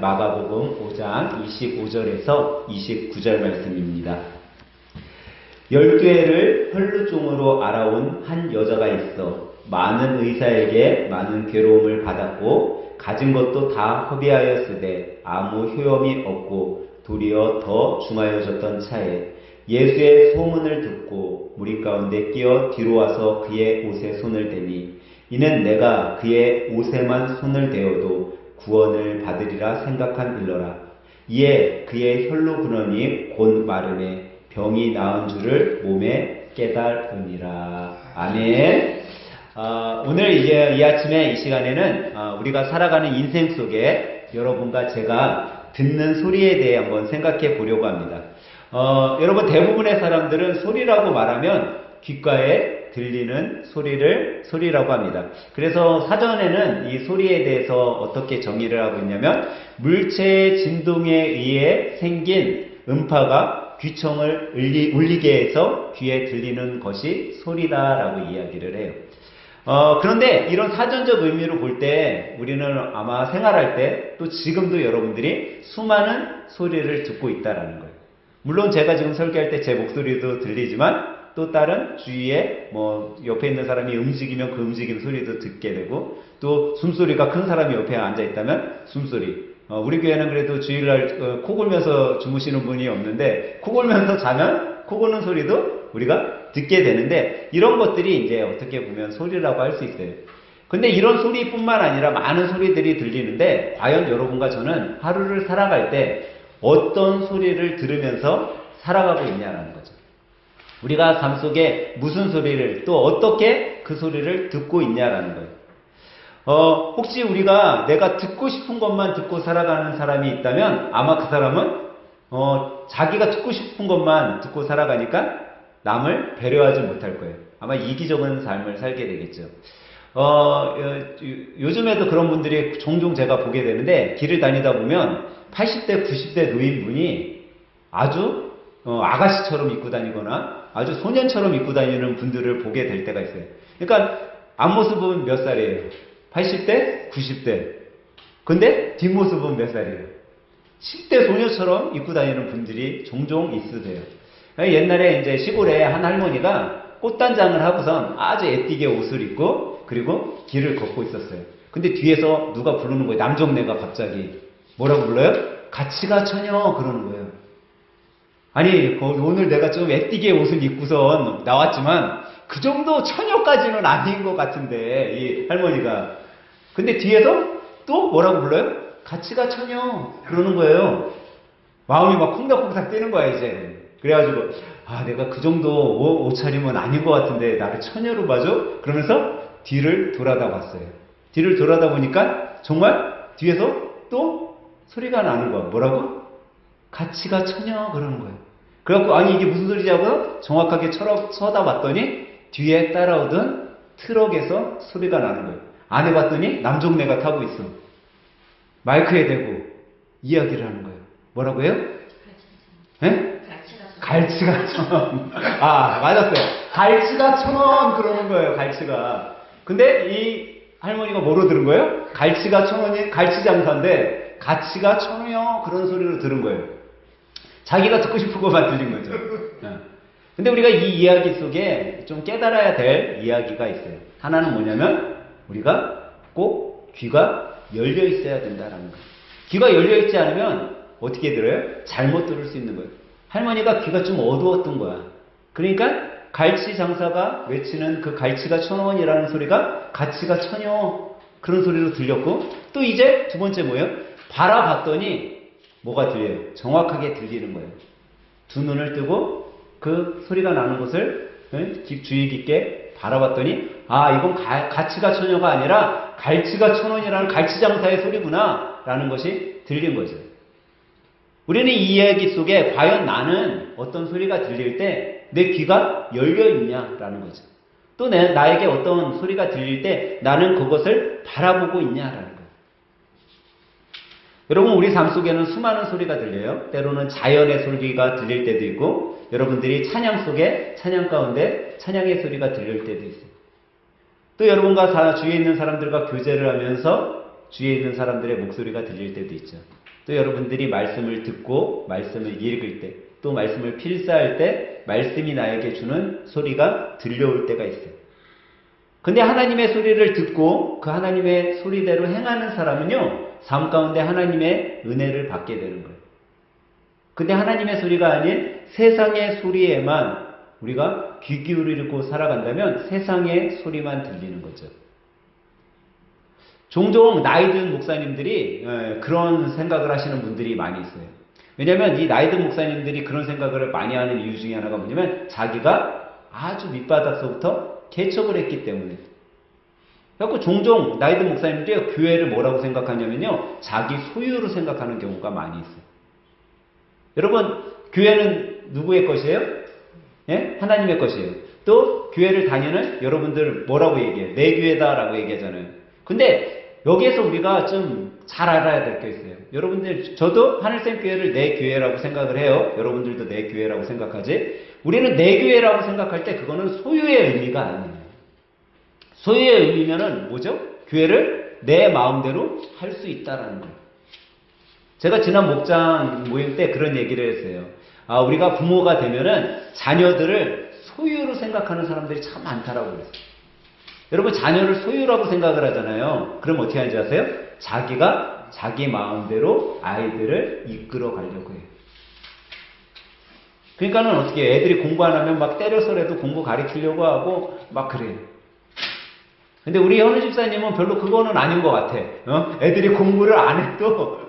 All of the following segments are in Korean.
마가복음 5장 25절에서 29절 말씀입니다. 12해를 혈루증으로 알아온 한 여자가 있어 많은 의사에게 많은 괴로움을 받았고 가진 것도 다 허비하였으되 아무 효험이 없고 도리어 더 중하여졌던 차에 예수의 소문을 듣고 무리 가운데 끼어 뒤로 와서 그의 옷에 손을 대니 이는 내가 그의 옷에만 손을 대어도 구원을 받으리라 생각한 일러라. 이에 그의 혈루 근원이 곧 마르매 병이 나은 줄을 몸에 깨달으니라. 아멘. 오늘 이제 이 아침에 이 시간에는 우리가 살아가는 인생 속에 여러분과 제가 듣는 소리에 대해 한번 생각해 보려고 합니다. 여러분 대부분의 사람들은 소리라고 말하면 귓가에 들리는 소리라고 합니다. 그래서 사전에는 이 소리에 대해서 어떻게 정의를 하고 있냐면 물체의 진동에 의해 생긴 음파가 귀청을 울리게 해서 귀에 들리는 것이 소리다라고 이야기를 해요. 그런데 이런 사전적 의미로 볼 때 우리는 아마 생활할 때 또 지금도 여러분들이 수많은 소리를 듣고 있다라는 거예요. 물론 제가 지금 설교할 때 제 목소리도 들리지만 또 다른 주위에 옆에 있는 사람이 움직이면 그 움직이는 소리도 듣게 되고 또 숨소리가 큰 사람이 옆에 앉아 있다면 숨소리. 우리 교회는 그래도 주일날 코 골면서 주무시는 분이 없는데 코 골면서 자면 코 고는 소리도 우리가 듣게 되는데 이런 것들이 이제 어떻게 보면 소리라고 할 수 있어요. 근데 이런 소리뿐만 아니라 많은 소리들이 들리는데 과연 여러분과 저는 하루를 살아갈 때 어떤 소리를 들으면서 살아가고 있냐라는 거죠. 우리가 삶 속에 무슨 소리를 또 어떻게 그 소리를 듣고 있냐라는 거예요. 혹시 우리가 내가 듣고 싶은 것만 듣고 살아가는 사람이 있다면 아마 그 사람은 자기가 듣고 싶은 것만 듣고 살아가니까 남을 배려하지 못할 거예요. 아마 이기적인 삶을 살게 되겠죠. 요즘에도 그런 분들이 종종 제가 보게 되는데 길을 다니다 보면 80대, 90대 노인분이 아주 아가씨처럼 입고 다니거나 아주 소년처럼 입고 다니는 분들을 보게 될 때가 있어요. 그러니까 앞모습은 몇 살이에요? 80대, 90대. 근데 뒷모습은 몇 살이에요? 10대 소녀처럼 입고 다니는 분들이 종종 있으세요. 옛날에 이제 시골에 한 할머니가 꽃단장을 하고선 아주 애띠게 옷을 입고 그리고 길을 걷고 있었어요. 근데 뒤에서 누가 부르는 거예요. 남정네가 갑자기. 뭐라고 불러요? 같이 가 처녀 그러는 거예요. 아니 오늘 내가 좀 애띠게 옷을 입고선 나왔지만 그 정도 처녀까지는 아닌 것 같은데 이 할머니가. 근데 뒤에서 또 뭐라고 불러요? 같이 가 처녀 그러는 거예요. 마음이 막 콩닥콩닥 뛰는 거야 이제. 그래가지고 내가 그 정도 옷차림은 아닌 것 같은데 나를 처녀로 봐줘? 그러면서 뒤를 돌아다 봤어요. 뒤를 돌아다 보니까 정말 뒤에서 또 소리가 나는 거야. 뭐라고? 같이 가 처녀 그러는 거예요. 그래갖고 아니 이게 무슨 소리지 하고 정확하게 쳐다봤더니 뒤에 따라오던 트럭에서 소리가 나는 거예요. 안에 봤더니 남종네가 타고 있어. 마이크에 대고 이야기를 하는 거예요. 뭐라고 해요? 예? 갈치가 천원. 맞았어요. 갈치가 천원 그러는 거예요. 갈치가. 근데 이 할머니가 뭐로 들은 거예요? 갈치가 천원이 갈치 장사인데 가치가 천원이요 그런 소리로 들은 거예요. 자기가 듣고 싶은 것만 들린 거죠. 근데 우리가 이 이야기 속에 좀 깨달아야 될 이야기가 있어요. 하나는 뭐냐면 우리가 꼭 귀가 열려 있어야 된다라는 거예요. 귀가 열려 있지 않으면 어떻게 들어요? 잘못 들을 수 있는 거예요. 할머니가 귀가 좀 어두웠던 거야. 그러니까 갈치 장사가 외치는 그 갈치가 천원이라는 소리가 가치가 천여 그런 소리로 들렸고 또 이제 두 번째 뭐예요? 바라봤더니 뭐가 들려요? 정확하게 들리는 거예요. 두 눈을 뜨고 그 소리가 나는 곳을 주의 깊게 바라봤더니 이건 가치가 천여가 아니라 갈치가 천원이라는 갈치 장사의 소리구나 라는 것이 들린 거죠. 우리는 이 이야기 속에 과연 나는 어떤 소리가 들릴 때 내 귀가 열려 있냐라는 거죠. 또 나에게 어떤 소리가 들릴 때 나는 그것을 바라보고 있냐라는 거예요. 여러분 우리 삶 속에는 수많은 소리가 들려요. 때로는 자연의 소리가 들릴 때도 있고 여러분들이 찬양 속에 찬양 가운데 찬양의 소리가 들릴 때도 있어요. 또 여러분과 주위에 있는 사람들과 교제를 하면서 주위에 있는 사람들의 목소리가 들릴 때도 있죠. 또 여러분들이 말씀을 듣고 말씀을 읽을 때, 또 말씀을 필사할 때 말씀이 나에게 주는 소리가 들려올 때가 있어요. 근데 하나님의 소리를 듣고 그 하나님의 소리대로 행하는 사람은요, 삶 가운데 하나님의 은혜를 받게 되는 거예요. 근데 하나님의 소리가 아닌 세상의 소리에만 우리가 귀 기울이고 살아간다면 세상의 소리만 들리는 거죠. 종종 나이 든 목사님들이 그런 생각을 하시는 분들이 많이 있어요. 왜냐하면 이 나이 든 목사님들이 그런 생각을 많이 하는 이유 중에 하나가 뭐냐면 자기가 아주 밑바닥서부터 개척을 했기 때문에. 그래서 종종 나이 든 목사님들이 교회를 뭐라고 생각하냐면요, 자기 소유로 생각하는 경우가 많이 있어요. 여러분, 교회는 누구의 것이에요? 예? 하나님의 것이에요. 또 교회를 다니는 여러분들 뭐라고 얘기해요? 내 교회다라고 얘기하잖아요. 근데 여기에서 우리가 좀 잘 알아야 될 게 있어요. 여러분들, 저도 하늘샘 교회를 내 교회라고 생각을 해요. 여러분들도 내 교회라고 생각하지. 우리는 내 교회라고 생각할 때 그거는 소유의 의미가 아니에요. 소유의 의미면은 뭐죠? 교회를 내 마음대로 할 수 있다라는 거예요. 제가 지난 목장 모임 때 그런 얘기를 했어요. 우리가 부모가 되면은 자녀들을 소유로 생각하는 사람들이 참 많다라고 그랬어요. 여러분, 자녀를 소유라고 생각을 하잖아요. 그럼 어떻게 하는지 아세요? 자기가 자기 마음대로 아이들을 이끌어 가려고 해요. 그러니까는 어떻게 해요? 애들이 공부 안 하면 막 때려서라도 공부 가르치려고 하고 막 그래요. 근데 우리 현우 집사님은 별로 그거는 아닌 것 같아. 애들이 공부를 안 해도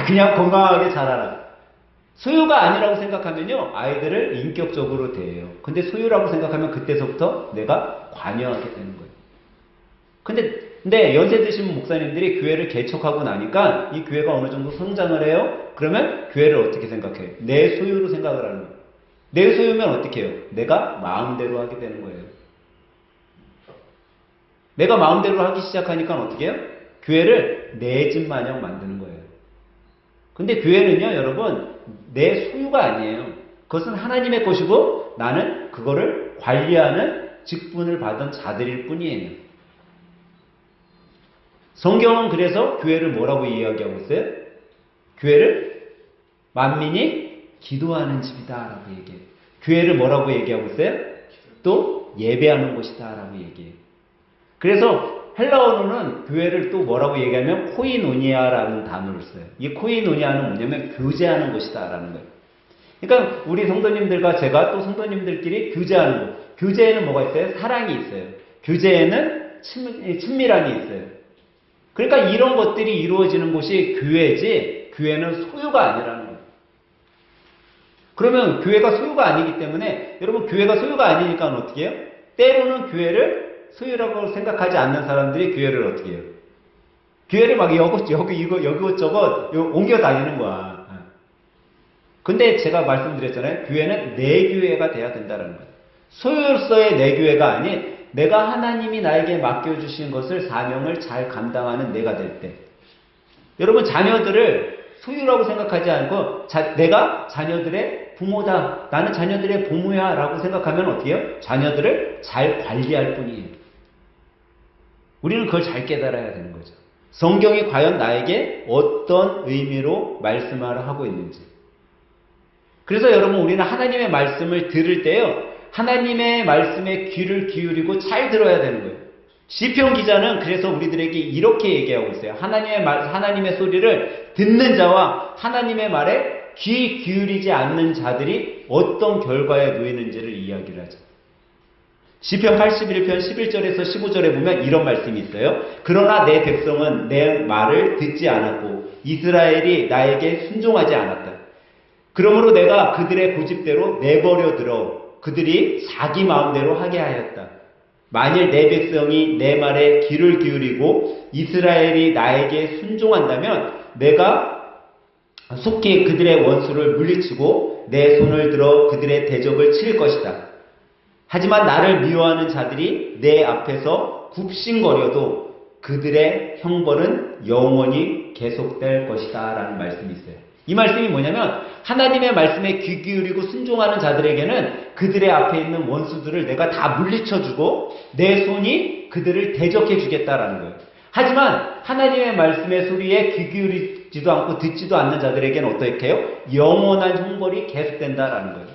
그냥 건강하게 자라라. 소유가 아니라고 생각하면요, 아이들을 인격적으로 대해요. 근데 소유라고 생각하면 그때서부터 내가 관여하게 되는 거예요. 근데 연세 드신 목사님들이 교회를 개척하고 나니까 이 교회가 어느 정도 성장을 해요? 그러면 교회를 어떻게 생각해요? 내 소유로 생각을 하는 거예요. 내 소유면 어떻게 해요? 내가 마음대로 하게 되는 거예요. 내가 마음대로 하기 시작하니까 어떻게 해요? 교회를 내 집 마냥 만드는 거예요. 근데 교회는요, 여러분, 내 소유가 아니에요. 그것은 하나님의 것이고 나는 그거를 관리하는 직분을 받은 자들일 뿐이에요. 성경은 그래서 교회를 뭐라고 이야기하고 있어요? 교회를 만민이 기도하는 집이다 라고 얘기해요. 교회를 뭐라고 얘기하고 있어요? 또 예배하는 곳이다 라고 얘기해요. 그래서 헬라어로는 교회를 또 뭐라고 얘기하면 코이노니아라는 단어를 써요. 이 코이노니아는 뭐냐면 교제하는 곳이다 라는 거예요. 그러니까 우리 성도님들과 제가 또 성도님들끼리 교제하는 곳. 교제에는 뭐가 있어요? 사랑이 있어요. 교제에는 친밀함이 있어요. 그러니까 이런 것들이 이루어지는 곳이 교회지, 교회는 소유가 아니라는 거예요. 그러면 교회가 소유가 아니기 때문에, 여러분, 교회가 소유가 아니니까 어떻게 해요? 때로는 교회를 소유라고 생각하지 않는 사람들이 교회를 어떻게 해요? 교회를 막 여기저것 옮겨 다니는 거야. 근데 제가 말씀드렸잖아요. 교회는 내 교회가 돼야 된다는 거예요. 소유로서의 내 교회가 아닌 내가 하나님이 나에게 맡겨주신 것을, 사명을 잘 감당하는 내가 될 때. 여러분, 자녀들을 소유라고 생각하지 않고 내가 자녀들의 부모다, 나는 자녀들의 부모야 라고 생각하면 어떻게 해요? 자녀들을 잘 관리할 뿐이에요. 우리는 그걸 잘 깨달아야 되는 거죠. 성경이 과연 나에게 어떤 의미로 말씀을 하고 있는지. 그래서 여러분, 우리는 하나님의 말씀을 들을 때요, 하나님의 말씀에 귀를 기울이고 잘 들어야 되는 거예요. 시편 기자는 그래서 우리들에게 이렇게 얘기하고 있어요. 하나님의 소리를 듣는 자와 하나님의 말에 귀 기울이지 않는 자들이 어떤 결과에 놓이는지를 이야기를 하죠. 시편 81편 11절에서 15절에 보면 이런 말씀이 있어요. 그러나 내 백성은 내 말을 듣지 않았고 이스라엘이 나에게 순종하지 않았다. 그러므로 내가 그들의 고집대로 내버려 들어 그들이 자기 마음대로 하게 하였다. 만일 내 백성이 내 말에 귀를 기울이고 이스라엘이 나에게 순종한다면 내가 속히 그들의 원수를 물리치고 내 손을 들어 그들의 대적을 칠 것이다. 하지만 나를 미워하는 자들이 내 앞에서 굽신거려도 그들의 형벌은 영원히 계속될 것이다 라는 말씀이 있어요. 이 말씀이 뭐냐면 하나님의 말씀에 귀 기울이고 순종하는 자들에게는 그들의 앞에 있는 원수들을 내가 다 물리쳐주고 내 손이 그들을 대적해 주겠다라는 거예요. 하지만 하나님의 말씀의 소리에 귀 듣지도 않고 듣지도 않는 자들에게는 어떻게 해요? 영원한 형벌이 계속된다라는 거예요.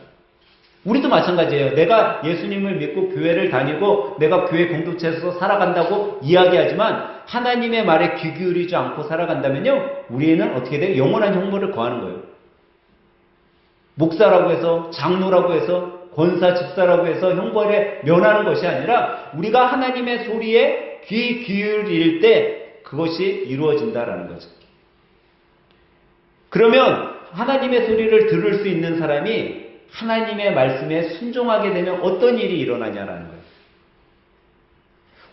우리도 마찬가지예요. 내가 예수님을 믿고 교회를 다니고 내가 교회 공동체에서 살아간다고 이야기하지만 하나님의 말에 귀 기울이지 않고 살아간다면요, 우리는 어떻게 돼요? 영원한 형벌을 거하는 거예요. 목사라고 해서, 장로라고 해서, 권사, 집사라고 해서 형벌에 면하는 것이 아니라 우리가 하나님의 소리에 귀 기울일 때 그것이 이루어진다라는 거죠. 그러면 하나님의 소리를 들을 수 있는 사람이 하나님의 말씀에 순종하게 되면 어떤 일이 일어나냐라는 거예요.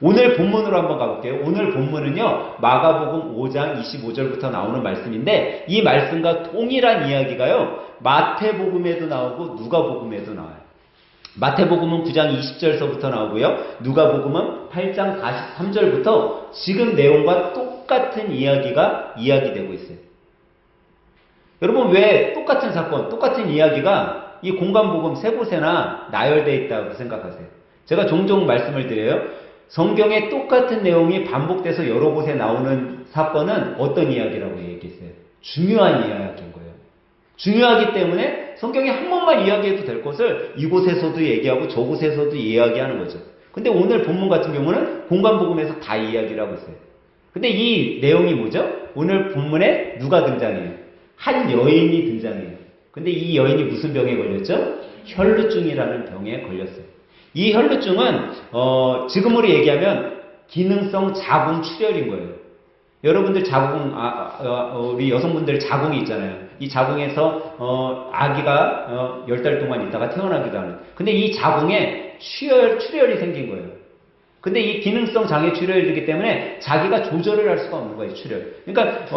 오늘 본문으로 한번 가볼게요. 오늘 본문은요, 마가복음 5장 25절부터 나오는 말씀인데 이 말씀과 동일한 이야기가요, 마태복음에도 나오고 누가복음에도 나와요. 마태복음은 9장 20절서부터 나오고요, 누가복음은 8장 43절부터 지금 내용과 똑같은 이야기가 이야기되고 있어요. 여러분, 왜 똑같은 사건, 똑같은 이야기가 이 공간복음 세 곳에나 나열되어 있다고 생각하세요? 제가 종종 말씀을 드려요. 성경에 똑같은 내용이 반복돼서 여러 곳에 나오는 사건은 어떤 이야기라고 얘기했어요? 중요한 이야기인 거예요. 중요하기 때문에 성경에 한 번만 이야기해도 될 것을 이곳에서도 얘기하고 저곳에서도 이야기하는 거죠. 근데 오늘 본문 같은 경우는 공간복음에서 다 이야기를 하고 있어요. 근데 이 내용이 뭐죠? 오늘 본문에 누가 등장해요? 한 여인이 등장해요. 근데 이 여인이 무슨 병에 걸렸죠? 혈루증이라는 병에 걸렸어요. 이 혈루증은 지금으로 얘기하면 기능성 자궁출혈인 거예요. 여러분들 자궁, 우리 여성분들 자궁이 있잖아요. 이 자궁에서 아기가 10달 동안 있다가 태어나기도 하는. 근데 이 자궁에 출혈이 생긴 거예요. 근데 이 기능성 장애 출혈이기 때문에 자기가 조절을 할 수가 없는 거예요, 출혈. 그러니까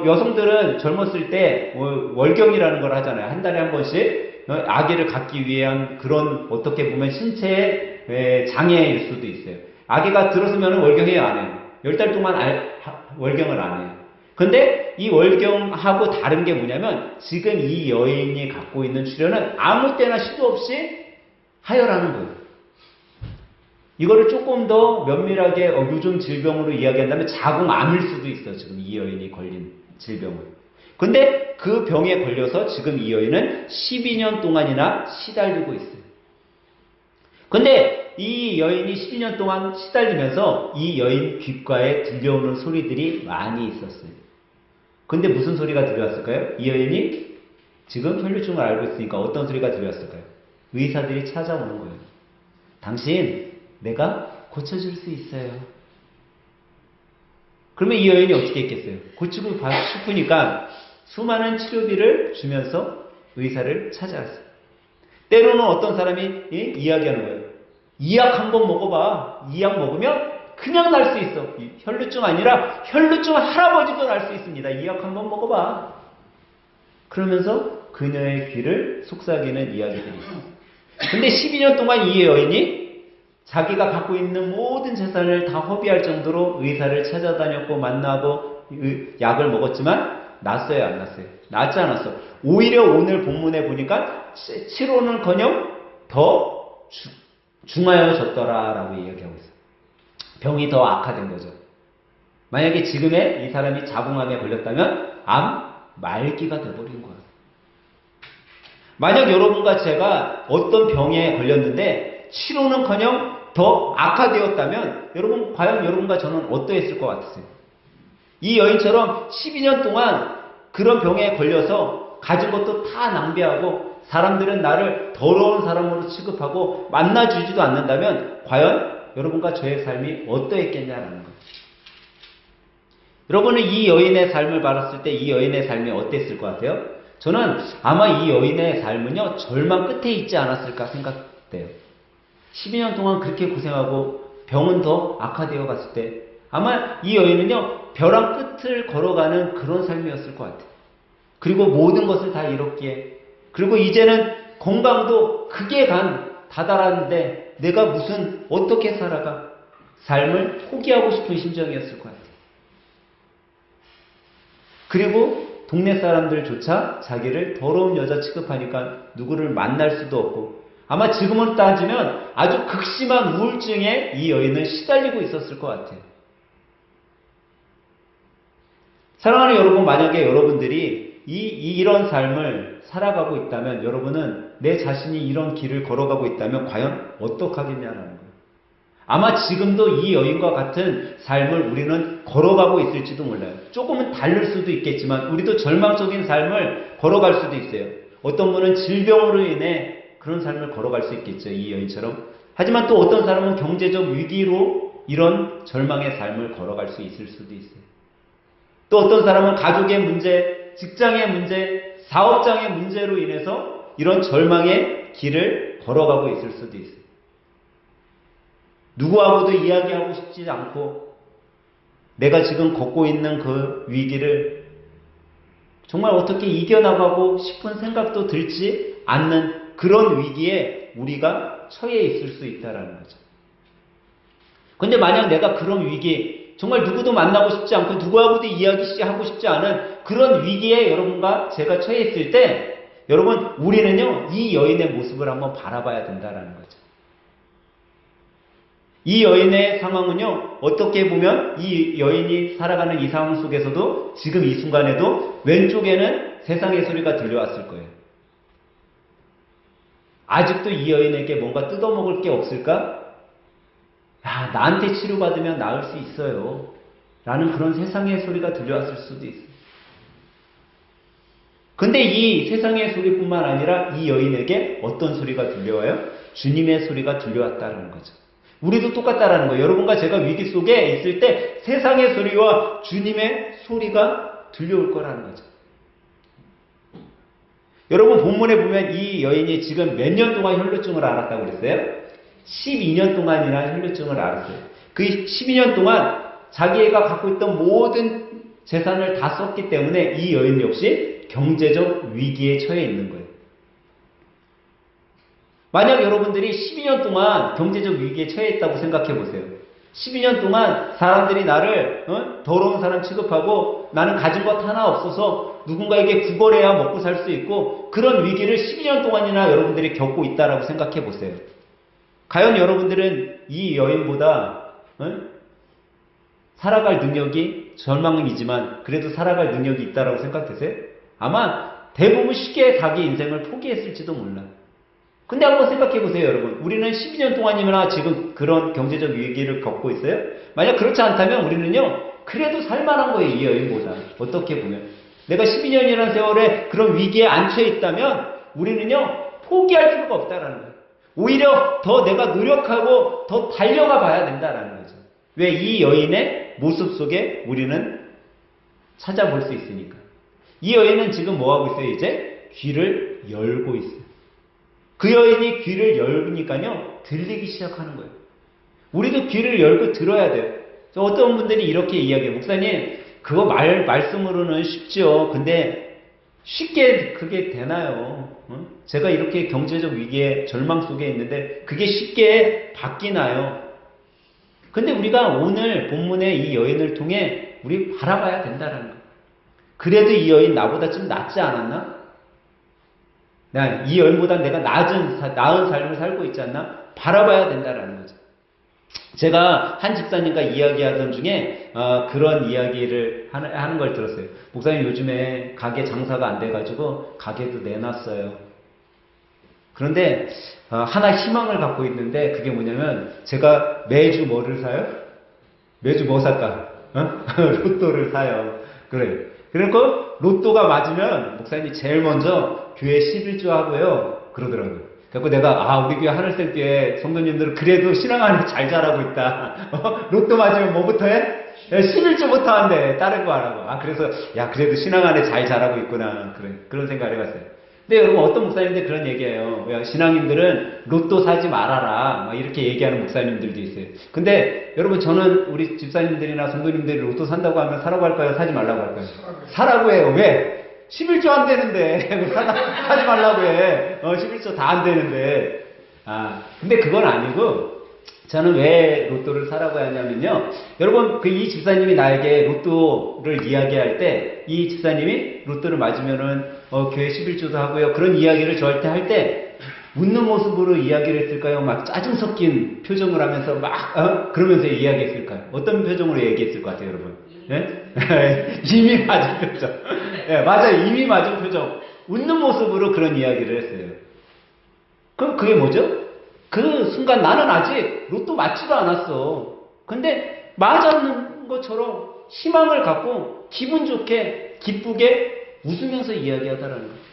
여성들은 젊었을 때 월경이라는 걸 하잖아요. 한 달에 한 번씩 아기를 갖기 위한 그런 어떻게 보면 신체의 장애일 수도 있어요. 아기가 들었으면 월경해요, 안 해요? 10달 동안 월경을 안 해요. 근데 이 월경하고 다른 게 뭐냐면 지금 이 여인이 갖고 있는 출혈은 아무 때나 시도 없이 하혈하는 거예요. 이거를 조금 더 면밀하게 요즘 질병으로 이야기한다면 자궁암일 수도 있어요. 지금 이 여인이 걸린 질병은. 근데 그 병에 걸려서 지금 이 여인은 12년 동안이나 시달리고 있어요. 근데 이 여인이 12년 동안 시달리면서 이 여인 귓가에 들려오는 소리들이 많이 있었어요. 근데 무슨 소리가 들려왔을까요? 이 여인이 지금 혈류증을 알고 있으니까 어떤 소리가 들려왔을까요? 의사들이 찾아오는 거예요. 당신 내가 고쳐줄 수 있어요. 그러면 이 여인이 어떻게 했겠어요? 고치고 싶으니까 수많은 치료비를 주면서 의사를 찾아갔어요. 때로는 어떤 사람이 이야기하는 거예요. 이 약 한번 먹어봐. 이 약 먹으면 그냥 날 수 있어. 혈루증 아니라 혈루증 할아버지도 날 수 있습니다. 이 약 한번 먹어봐. 그러면서 그녀의 귀를 속삭이는 이야기들이 있어요. 근데 12년 동안 이 여인이 자기가 갖고 있는 모든 재산을 다 허비할 정도로 의사를 찾아다녔고 만나고 약을 먹었지만 낫어요, 안 낫어요? 낫지 않았어. 오히려 오늘 본문에 보니까 치료는커녕 더 중하여졌더라라고 이야기하고 있어요. 병이 더 악화된 거죠. 만약에 지금의 이 사람이 자궁암에 걸렸다면 암 말기가 돼버린 거예요. 만약 여러분과 제가 어떤 병에 걸렸는데 치료는커녕 더 악화되었다면 여러분, 과연 여러분과 저는 어떠했을 것 같으세요? 이 여인처럼 12년 동안 그런 병에 걸려서 가진 것도 다 낭비하고 사람들은 나를 더러운 사람으로 취급하고 만나주지도 않는다면 과연 여러분과 저의 삶이 어떠했겠냐라는 거예요. 여러분은 이 여인의 삶을 바랐을 때 이 여인의 삶이 어땠을 것 같아요? 저는 아마 이 여인의 삶은요, 절망 끝에 있지 않았을까 생각돼요. 12년 동안 그렇게 고생하고 병은 더 악화되어 갔을 때 아마 이 여인은요, 벼랑 끝을 걸어가는 그런 삶이었을 것 같아요. 그리고 모든 것을 다 잃었기에, 그리고 이제는 건강도 극에 다다랐는데 내가 무슨 어떻게 살아가, 삶을 포기하고 싶은 심정이었을 것 같아요. 그리고 동네 사람들조차 자기를 더러운 여자 취급하니까 누구를 만날 수도 없고, 아마 지금은 따지면 아주 극심한 우울증에 이 여인은 시달리고 있었을 것 같아요. 사랑하는 여러분, 만약에 여러분들이 이런 삶을 살아가고 있다면, 여러분은 내 자신이 이런 길을 걸어가고 있다면 과연 어떡하겠냐라는 거예요. 아마 지금도 이 여인과 같은 삶을 우리는 걸어가고 있을지도 몰라요. 조금은 다를 수도 있겠지만 우리도 절망적인 삶을 걸어갈 수도 있어요. 어떤 분은 질병으로 인해 그런 삶을 걸어갈 수 있겠죠. 이 여인처럼. 하지만 또 어떤 사람은 경제적 위기로 이런 절망의 삶을 걸어갈 수 있을 수도 있어요. 또 어떤 사람은 가족의 문제, 직장의 문제, 사업장의 문제로 인해서 이런 절망의 길을 걸어가고 있을 수도 있어요. 누구하고도 이야기하고 싶지 않고 내가 지금 걷고 있는 그 위기를 정말 어떻게 이겨나가고 싶은 생각도 들지 않는 그런 위기에 우리가 처해 있을 수 있다는 거죠. 근데 만약 내가 그런 위기, 정말 누구도 만나고 싶지 않고 누구하고도 이야기하고 싶지 않은 그런 위기에 여러분과 제가 처해 있을 때, 여러분, 우리는요, 이 여인의 모습을 한번 바라봐야 된다는 거죠. 이 여인의 상황은요, 어떻게 보면 이 여인이 살아가는 이 상황 속에서도 지금 이 순간에도 왼쪽에는 세상의 소리가 들려왔을 거예요. 아직도 이 여인에게 뭔가 뜯어먹을 게 없을까? 야, 나한테 치료받으면 나을 수 있어요. 라는 그런 세상의 소리가 들려왔을 수도 있어요. 근데 이 세상의 소리뿐만 아니라 이 여인에게 어떤 소리가 들려와요? 주님의 소리가 들려왔다는 거죠. 우리도 똑같다라는 거예요. 여러분과 제가 위기 속에 있을 때 세상의 소리와 주님의 소리가 들려올 거라는 거죠. 여러분, 본문에 보면 이 여인이 지금 몇 년 동안 혈루증을 앓았다고 그랬어요? 12년 동안이나 혈루증을 앓았어요. 그 12년 동안 자기가 갖고 있던 모든 재산을 다 썼기 때문에 이 여인 역시 경제적 위기에 처해 있는 거예요. 만약 여러분들이 12년 동안 경제적 위기에 처해있다고 생각해 보세요. 12년 동안 사람들이 나를 더러운 사람 취급하고 나는 가진 것 하나 없어서 누군가에게 구걸해야 먹고 살 수 있고 그런 위기를 12년 동안이나 여러분들이 겪고 있다라고 생각해 보세요. 과연 여러분들은 이 여인보다 살아갈 능력이, 절망이지만 그래도 살아갈 능력이 있다라고 생각되세요? 아마 대부분 쉽게 자기 인생을 포기했을지도 몰라요. 근데 한번 생각해 보세요, 여러분. 우리는 12년 동안이나 지금 그런 경제적 위기를 겪고 있어요? 만약 그렇지 않다면 우리는요, 그래도 살만한 거예요, 이 여인보다. 어떻게 보면. 내가 12년이라는 세월에 그런 위기에 안 처해 있다면 우리는요, 포기할 필요가 없다라는 거예요. 오히려 더 내가 노력하고 더 달려가 봐야 된다라는 거죠. 왜? 이 여인의 모습 속에 우리는 찾아볼 수 있으니까. 이 여인은 지금 뭐 하고 있어요, 이제? 귀를 열고 있어요. 그 여인이 귀를 열으니까요, 들리기 시작하는 거예요. 우리도 귀를 열고 들어야 돼요. 어떤 분들이 이렇게 이야기해요. 목사님, 그거 말씀으로는 쉽죠. 근데 쉽게 그게 되나요? 제가 이렇게 경제적 위기에 절망 속에 있는데 그게 쉽게 바뀌나요? 근데 우리가 오늘 본문의 이 여인을 통해 우리 바라봐야 된다는 거예요. 그래도 이 여인 나보다 좀 낫지 않았나? 이 여인보다 내가 나은 삶을 살고 있지 않나? 바라봐야 된다는 거죠. 제가 한 집사님과 이야기하던 중에 그런 이야기를 하는 걸 들었어요. 목사님, 요즘에 가게 장사가 안 돼가지고 가게도 내놨어요. 그런데 하나 희망을 갖고 있는데 그게 뭐냐면 제가 매주 뭐를 사요? 매주 뭐 살까? 로또를 사요. 그래. 그러니까 로또가 맞으면 목사님이 제일 먼저 교회 11조 하고요. 그러더라고요. 그래서 내가 우리 교회 하늘샘교회 성도님들은 그래도 신앙 안에 잘 자라고 있다. 로또 맞으면 뭐부터 해? 11조부터 한대. 다른 거 안 하고. 그래서 그래도 신앙 안에 잘 자라고 있구나. 그런 생각을 해봤어요. 근데 여러분, 어떤 목사님들 그런 얘기해요. 신앙인들은 로또 사지 말아라. 이렇게 얘기하는 목사님들도 있어요. 근데 여러분, 저는 우리 집사님들이나 성도님들이 로또 산다고 하면 사라고 할까요? 사지 말라고 할까요? 사라고 해요. 왜? 11조 안 되는데. 사지 말라고 해. 11조 다 안 되는데. 근데 그건 아니고, 저는 왜 로또를 사라고 하냐면요. 여러분, 이 집사님이 나에게 로또를 이야기할 때, 이 집사님이 로또를 맞으면은, 교회 11조도 하고요. 그런 이야기를 저한테 할 때, 웃는 모습으로 이야기를 했을까요? 막 짜증 섞인 표정을 하면서 그러면서 이야기했을까요? 어떤 표정으로 얘기했을 것 같아요, 여러분? 네? 이미 맞은 표정. 예, 맞아요. 이미 맞은 표정. 웃는 모습으로 그런 이야기를 했어요. 그럼 그게 뭐죠? 그 순간 나는 아직 로또 맞지도 않았어. 근데 맞았는 것처럼 희망을 갖고 기분 좋게, 기쁘게 웃으면서 이야기하다라는 거예요.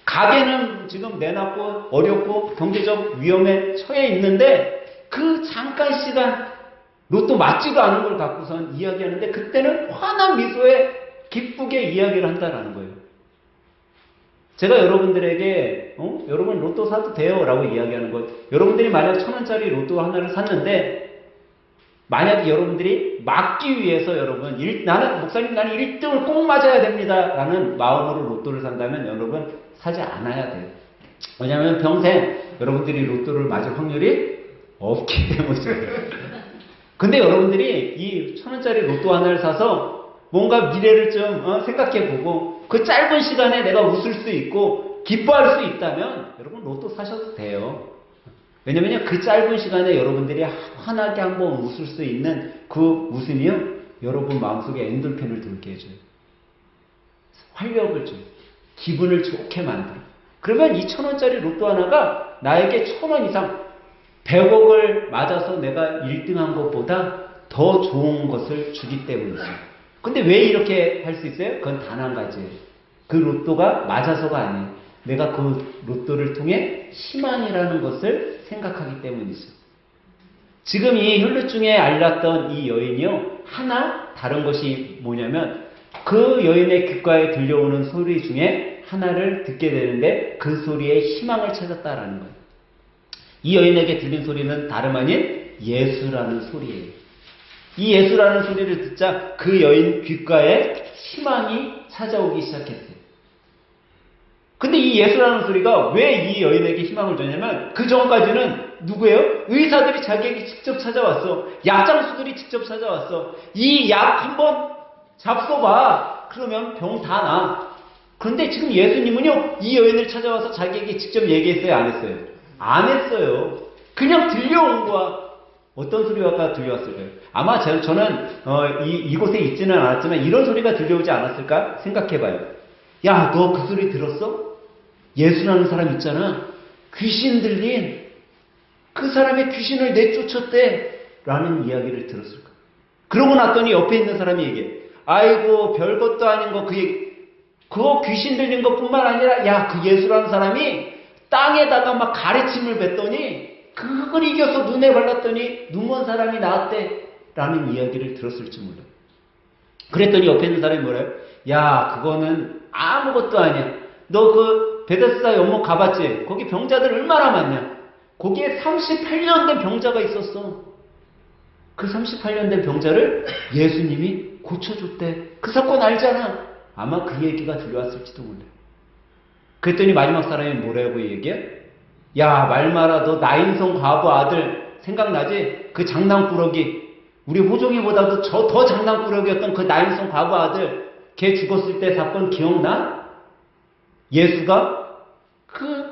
가게는 지금 내놨고 어렵고 경제적 위험에 처해 있는데 그 잠깐 시간 로또 맞지도 않은 걸 갖고선 이야기하는데 그때는 환한 미소에 기쁘게 이야기를 한다라는 거예요. 제가 여러분들에게 여러분 로또 사도 돼요 라고 이야기하는 것, 여러분들이 만약 1,000원짜리 로또 하나를 샀는데 만약에 여러분들이 맞기 위해서 여러분 나는 목사님 나는 1등을 꼭 맞아야 됩니다 라는 마음으로 로또를 산다면 여러분 사지 않아야 돼요. 왜냐하면 평생 여러분들이 로또를 맞을 확률이 없기 때문이에요. 근데 여러분들이 이 1,000원짜리 로또 하나를 사서 뭔가 미래를 좀 생각해보고 그 짧은 시간에 내가 웃을 수 있고 기뻐할 수 있다면 여러분 로또 사셔도 돼요. 왜냐면요 그 짧은 시간에 여러분들이 환하게 한번 웃을 수 있는 그 웃음이요 여러분 마음속에 엔돌핀을 돌게 해줘요. 활력을 줘요. 기분을 좋게 만들어. 그러면 이 1,000원짜리 로또 하나가 나에게 1,000원 이상 100억을 맞아서 내가 1등한 것보다 더 좋은 것을 주기 때문이죠. 근데 왜 이렇게 할 수 있어요? 그건 단 한 가지예요. 그 로또가 맞아서가 아니에요. 내가 그 로또를 통해 희망이라는 것을 생각하기 때문이죠. 지금 이 혈루증에 앓았던 이 여인이요. 하나 다른 것이 뭐냐면 그 여인의 귓가에 들려오는 소리 중에 하나를 듣게 되는데 그 소리에 희망을 찾았다라는 거예요. 이 여인에게 들린 소리는 다름 아닌 예수라는 소리예요. 이 예수라는 소리를 듣자 그 여인 귓가에 희망이 찾아오기 시작했어요. 근데 이 예수라는 소리가 왜 이 여인에게 희망을 주냐면 그 전까지는 누구예요? 의사들이 자기에게 직접 찾아왔어. 약장수들이 직접 찾아왔어. 이 약 한번 잡숴봐. 그러면 병 다 나. 그런데 지금 예수님은요 이 여인을 찾아와서 자기에게 직접 얘기했어요? 안 했어요? 안 했어요. 그냥 들려온 거야. 어떤 소리가 들려왔을까요? 아마 저는 이곳에 있지는 않았지만 이런 소리가 들려오지 않았을까 생각해봐요. 야, 너 그 소리 들었어? 예수라는 사람 있잖아. 귀신 들린 그 사람의 귀신을 내쫓았대 라는 이야기를 들었을까? 그러고 났더니 옆에 있는 사람이 얘기해. 아이고 별것도 아닌 거 그거 귀신 들린 것뿐만 아니라 야, 그 예수라는 사람이 땅에다가 막 가래침을 뱉더니 그걸 이겨서 눈에 발랐더니 눈먼 사람이 나았대 라는 이야기를 들었을지 몰라요. 그랬더니 옆에 있는 사람이 뭐래요? 야, 그거는 아무것도 아니야. 너 그 베데스다 연못 가봤지? 거기 병자들 얼마나 많냐? 거기에 38년 된 병자가 있었어. 그 38년 된 병자를 예수님이 고쳐줬대. 그 사건 알잖아. 아마 그 얘기가 들려왔을지도 몰라요. 그랬더니 마지막 사람이 뭐라고 얘기해? 야, 말마라. 너 나인성 과부 아들 생각나지? 그 장난꾸러기. 우리 호종이보다도 더 장난꾸러기였던 그 나인성 과부 아들. 걔 죽었을 때 사건 기억나? 예수가 그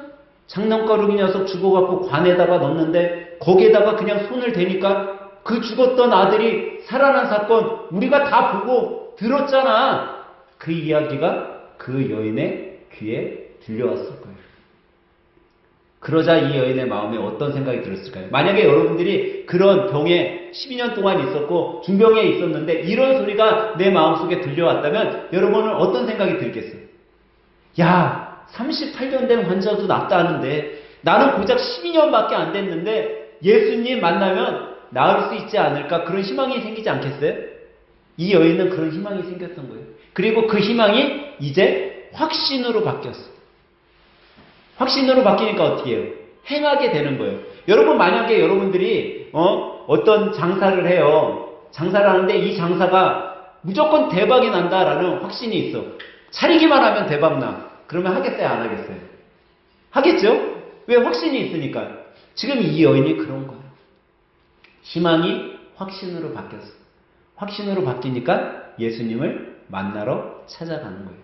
장난꾸러기 녀석 죽어갖고 관에다가 넣었는데 거기에다가 그냥 손을 대니까 그 죽었던 아들이 살아난 사건 우리가 다 보고 들었잖아. 그 이야기가 그 여인의 귀에 들려왔을 거예요. 그러자 이 여인의 마음에 어떤 생각이 들었을까요? 만약에 여러분들이 그런 병에 12년 동안 있었고 중병에 있었는데 이런 소리가 내 마음속에 들려왔다면 여러분은 어떤 생각이 들겠어요? 야, 38년 된 환자도 낫다는데 나는 고작 12년밖에 안 됐는데 예수님 만나면 나을 수 있지 않을까? 그런 희망이 생기지 않겠어요? 이 여인은 그런 희망이 생겼던 거예요. 그리고 그 희망이 이제 확신으로 바뀌었어. 확신으로 바뀌니까 어떻게 해요? 행하게 되는 거예요. 여러분 만약에 여러분들이 어떤 장사를 해요. 장사를 하는데 이 장사가 무조건 대박이 난다라는 확신이 있어. 차리기만 하면 대박 나. 그러면 하겠어요? 안 하겠어요? 하겠죠? 왜? 확신이 있으니까. 지금 이 여인이 그런 거예요. 희망이 확신으로 바뀌었어. 확신으로 바뀌니까 예수님을 만나러 찾아가는 거예요.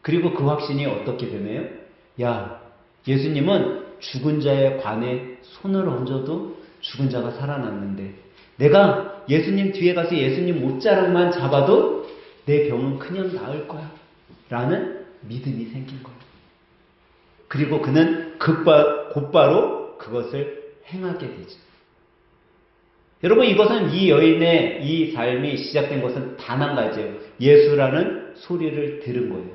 그리고 그 확신이 어떻게 되나요? 야, 예수님은 죽은 자의 관에 손을 얹어도 죽은 자가 살아났는데 내가 예수님 뒤에 가서 예수님 옷자락만 잡아도 내 병은 그냥 나을 거야. 라는 믿음이 생긴 거예요. 그리고 그는 곧바로 그것을 행하게 되죠. 여러분, 이것은 이 여인의 이 삶이 시작된 것은 단 한 가지예요. 예수라는 소리를 들은 거예요.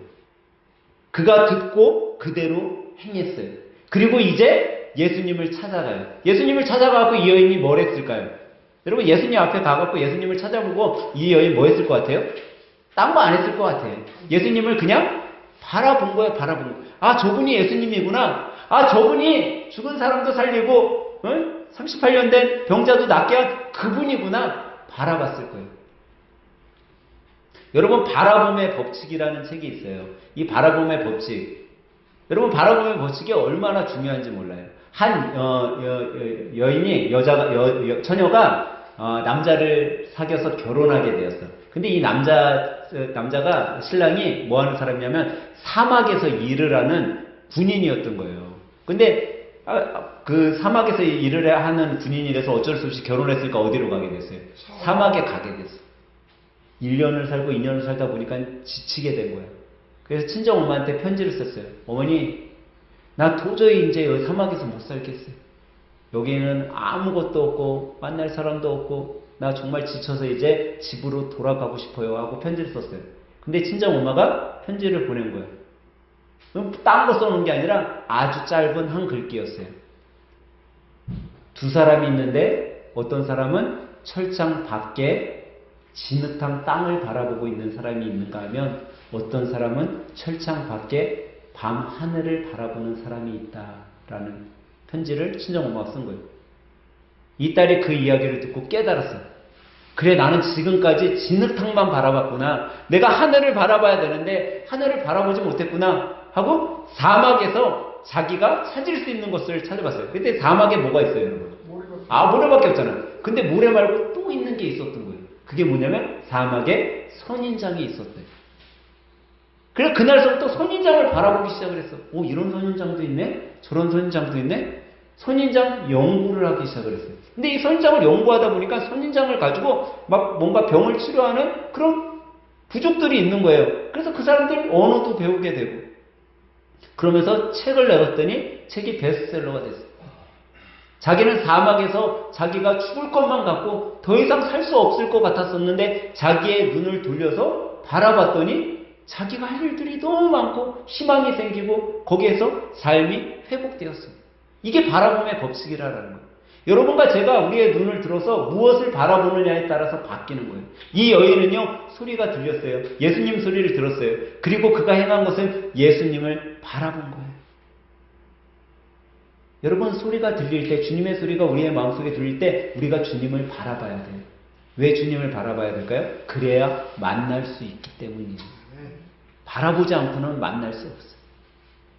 그가 듣고 그대로 행했어요. 그리고 이제 예수님을 찾아가요. 예수님을 찾아가고 이 여인이 뭘 했을까요? 여러분, 예수님 앞에 가갖고 예수님을 찾아보고 이 여인 뭐 했을 것 같아요? 딴 거 안 했을 것 같아요. 예수님을 그냥 바라본 거예요. 바라본 거. 아, 저분이 예수님이구나. 아, 저분이 죽은 사람도 살리고 38년 된 병자도 낫게 한 그분이구나. 바라봤을 거예요. 여러분, 바라봄의 법칙이라는 책이 있어요. 이 바라봄의 법칙. 여러분, 바라봄의 법칙이 얼마나 중요한지 몰라요. 한 여인이 처녀가 남자를 사귀어서 결혼하게 되었어. 근데 이 남자가 신랑이 뭐 하는 사람이냐면 사막에서 일을 하는 군인이었던 거예요. 근데 그 사막에서 일을 하는 군인이라서 어쩔 수 없이 결혼했으니까 어디로 가게 됐어요? 사막에 가게 됐어. 1년을 살고 2년을 살다 보니까 지치게 된 거예요. 그래서 친정엄마한테 편지를 썼어요. 어머니, 나 도저히 이제 여기 사막에서 못 살겠어요. 여기는 아무것도 없고 만날 사람도 없고 나 정말 지쳐서 이제 집으로 돌아가고 싶어요 하고 편지를 썼어요. 근데 친정엄마가 편지를 보낸 거예요. 딴 거 써놓은 게 아니라 아주 짧은 한 글귀였어요. 두 사람이 있는데 어떤 사람은 철장 밖에 진흙탕 땅을 바라보고 있는 사람이 있는가 하면 어떤 사람은 철창 밖에 밤 하늘을 바라보는 사람이 있다라는 편지를 친정엄마가 쓴 거예요. 이 딸이 그 이야기를 듣고 깨달았어요. 그래, 나는 지금까지 진흙탕만 바라봤구나. 내가 하늘을 바라봐야 되는데 하늘을 바라보지 못했구나 하고 사막에서 자기가 찾을 수 있는 것을 찾아봤어요. 근데 사막에 뭐가 있어요, 여러분? 모래밖에 없잖아요. 근데 모래 말고 또 있는 게 있었던 거예요. 그게 뭐냐면 사막에 선인장이 있었대요. 그래서 그날서부터 선인장을 바라보기 시작을 했어. 오, 이런 선인장도 있네? 저런 선인장도 있네? 선인장 연구를 하기 시작을 했어요. 근데 이 선인장을 연구하다 보니까 선인장을 가지고 막 뭔가 병을 치료하는 그런 부족들이 있는 거예요. 그래서 그 사람들 언어도 배우게 되고 그러면서 책을 내봤더니 책이 베스트셀러가 됐어요. 자기는 사막에서 자기가 죽을 것만 갖고 더 이상 살 수 없을 것 같았었는데 자기의 눈을 돌려서 바라봤더니 자기가 할 일들이 너무 많고 희망이 생기고 거기에서 삶이 회복되었습니다. 이게 바라봄의 법칙이라는 거예요. 여러분과 제가 우리의 눈을 들어서 무엇을 바라보느냐에 따라서 바뀌는 거예요. 이 여인은요, 소리가 들렸어요. 예수님 소리를 들었어요. 그리고 그가 행한 것은 예수님을 바라본 거예요. 여러분, 소리가 들릴 때, 주님의 소리가 우리의 마음속에 들릴 때 우리가 주님을 바라봐야 돼요. 왜 주님을 바라봐야 될까요? 그래야 만날 수 있기 때문이에요. 바라보지 않고는 만날 수 없어요.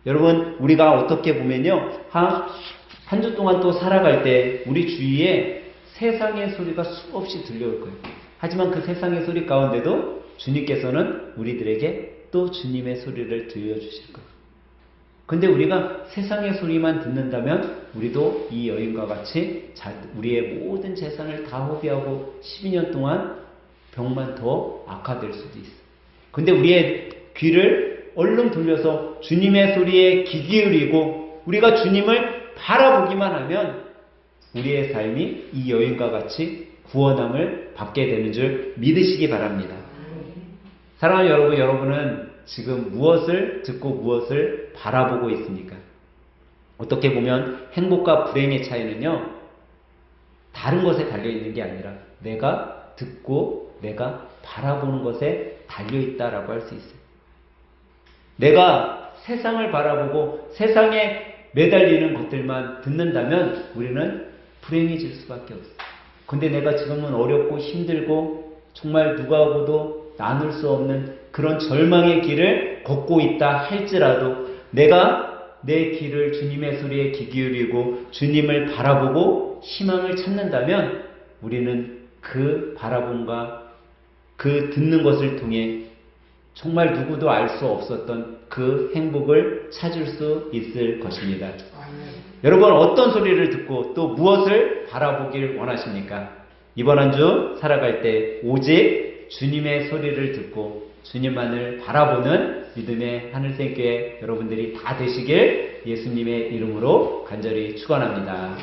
여러분, 우리가 어떻게 보면요, 한 주 동안 또 살아갈 때 우리 주위에 세상의 소리가 수없이 들려올 거예요. 하지만 그 세상의 소리 가운데도 주님께서는 우리들에게 또 주님의 소리를 들려주실 거예요. 근데 우리가 세상의 소리만 듣는다면 우리도 이 여인과 같이 우리의 모든 재산을 다 허비하고 12년 동안 병만 더 악화될 수도 있어요. 근데 우리의 귀를 얼른 돌려서 주님의 소리에 귀 기울이고 우리가 주님을 바라보기만 하면 우리의 삶이 이 여인과 같이 구원함을 받게 되는 줄 믿으시기 바랍니다. 사랑하는 여러분, 여러분은 지금 무엇을 듣고 무엇을 바라보고 있습니까? 어떻게 보면 행복과 불행의 차이는요, 다른 것에 달려있는 게 아니라 내가 듣고 내가 바라보는 것에 달려있다라고 할 수 있어요. 내가 세상을 바라보고 세상에 매달리는 것들만 듣는다면 우리는 불행해질 수밖에 없어요. 근데 내가 지금은 어렵고 힘들고 정말 누구하고도 나눌 수 없는 그런 절망의 길을 걷고 있다 할지라도 내가 내 길을 주님의 소리에 귀 기울이고 주님을 바라보고 희망을 찾는다면 우리는 그 바라봄과 그 듣는 것을 통해 정말 누구도 알 수 없었던 그 행복을 찾을 수 있을 것입니다. 여러분, 어떤 소리를 듣고 또 무엇을 바라보길 원하십니까? 이번 한 주 살아갈 때 오직 주님의 소리를 듣고 주님만을 바라보는 믿음의 하늘생교회 여러분들이 다 되시길 예수님의 이름으로 간절히 축원합니다.